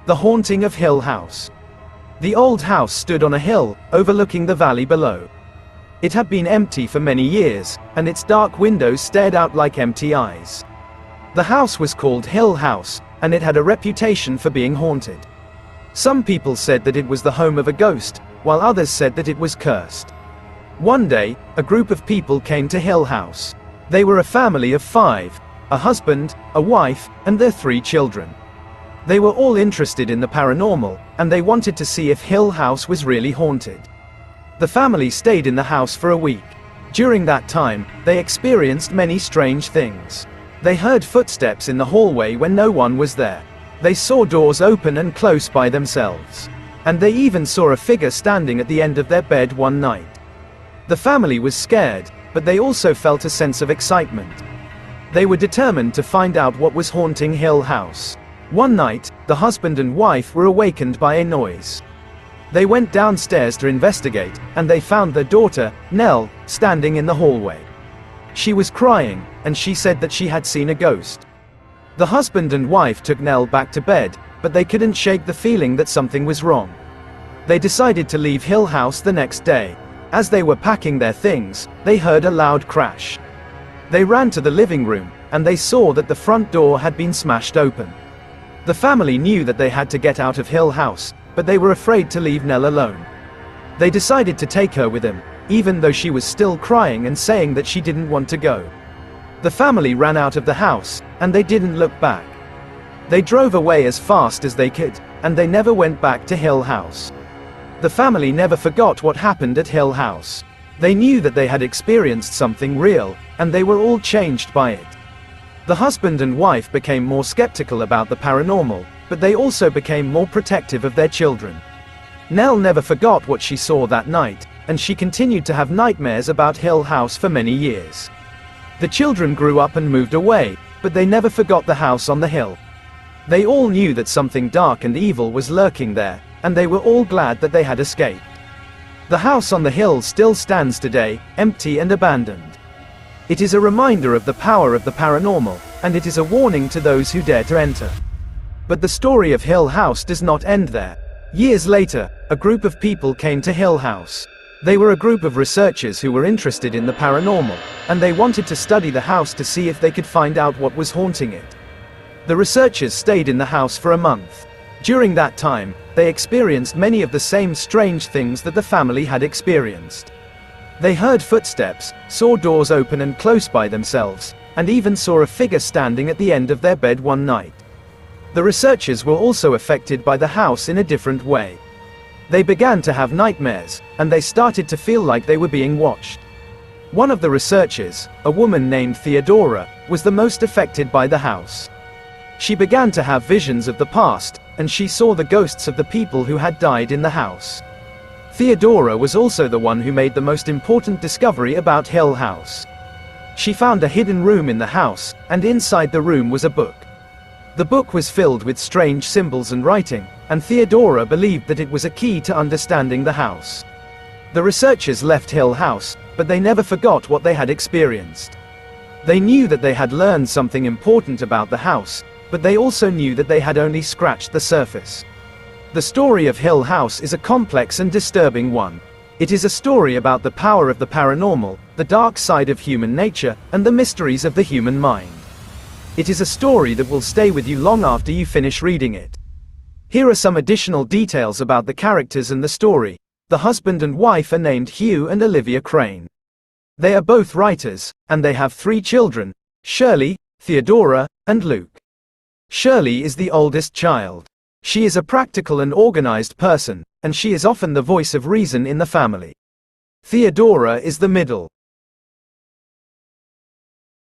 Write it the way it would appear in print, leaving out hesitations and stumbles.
The Haunting of Hill House. The old house stood on a hill, overlooking the valley below. It had been empty for many years, and its dark windows stared out like empty eyes. The house was called Hill House, and it had a reputation for being haunted. Some people said that it was the home of a ghost, while others said that it was cursed. One day, a group of people came to Hill House. They were a family of 5, a husband, a wife, and their 3 children. They were all interested in the paranormal, and they wanted to see if Hill House was really haunted. The family stayed in the house for a week. During that time, they experienced many strange things. They heard footsteps in the hallway when no one was there. They saw doors open and close by themselves. And they even saw a figure standing at the end of their bed one night. The family was scared, but they also felt a sense of excitement. They were determined to find out what was haunting Hill House. One night, the husband and wife were awakened by a noise. They went downstairs to investigate, and they found their daughter, Nell, standing in the hallway. She was crying, and she said that she had seen a ghost. The husband and wife took Nell back to bed, but they couldn't shake the feeling that something was wrong. They decided to leave Hill House the next day. As they were packing their things, they heard a loud crash. They ran to the living room, and they saw that the front door had been smashed open. The family knew that they had to get out of Hill House, but they were afraid to leave Nell alone. They decided to take her with them, even though she was still crying and saying that she didn't want to go. The family ran out of the house, and they didn't look back. They drove away as fast as they could, and they never went back to Hill House. The family never forgot what happened at Hill House. They knew that they had experienced something real, and they were all changed by it. The husband and wife became more skeptical about the paranormal, but they also became more protective of their children. Nell never forgot what she saw that night, and she continued to have nightmares about Hill House for many years. The children grew up and moved away, but they never forgot the house on the hill. They all knew that something dark and evil was lurking there, and they were all glad that they had escaped. The house on the hill still stands today, empty and abandoned. It is a reminder of the power of the paranormal, and it is a warning to those who dare to enter. But the story of Hill House does not end there. Years later, a group of people came to Hill House. They were a group of researchers who were interested in the paranormal, and they wanted to study the house to see if they could find out what was haunting it. The researchers stayed in the house for a month. During that time, they experienced many of the same strange things that the family had experienced. They heard footsteps, saw doors open and close by themselves, and even saw a figure standing at the end of their bed one night. The researchers were also affected by the house in a different way. They began to have nightmares, and they started to feel like they were being watched. One of the researchers, a woman named Theodora, was the most affected by the house. She began to have visions of the past, and she saw the ghosts of the people who had died in the house. Theodora was also the one who made the most important discovery about Hill House. She found a hidden room in the house, and inside the room was a book. The book was filled with strange symbols and writing, and Theodora believed that it was a key to understanding the house. The researchers left Hill House, but they never forgot what they had experienced. They knew that they had learned something important about the house, but they also knew that they had only scratched the surface. The story of Hill House is a complex and disturbing one. It is a story about the power of the paranormal, the dark side of human nature, and the mysteries of the human mind. It is a story that will stay with you long after you finish reading it. Here are some additional details about the characters and the story. The husband and wife are named Hugh and Olivia Crane. They are both writers, and they have 3 children, Shirley, Theodora, and Luke. Shirley is the oldest child. She is a practical and organized person, and she is often the voice of reason in the family. Theodora is the middle.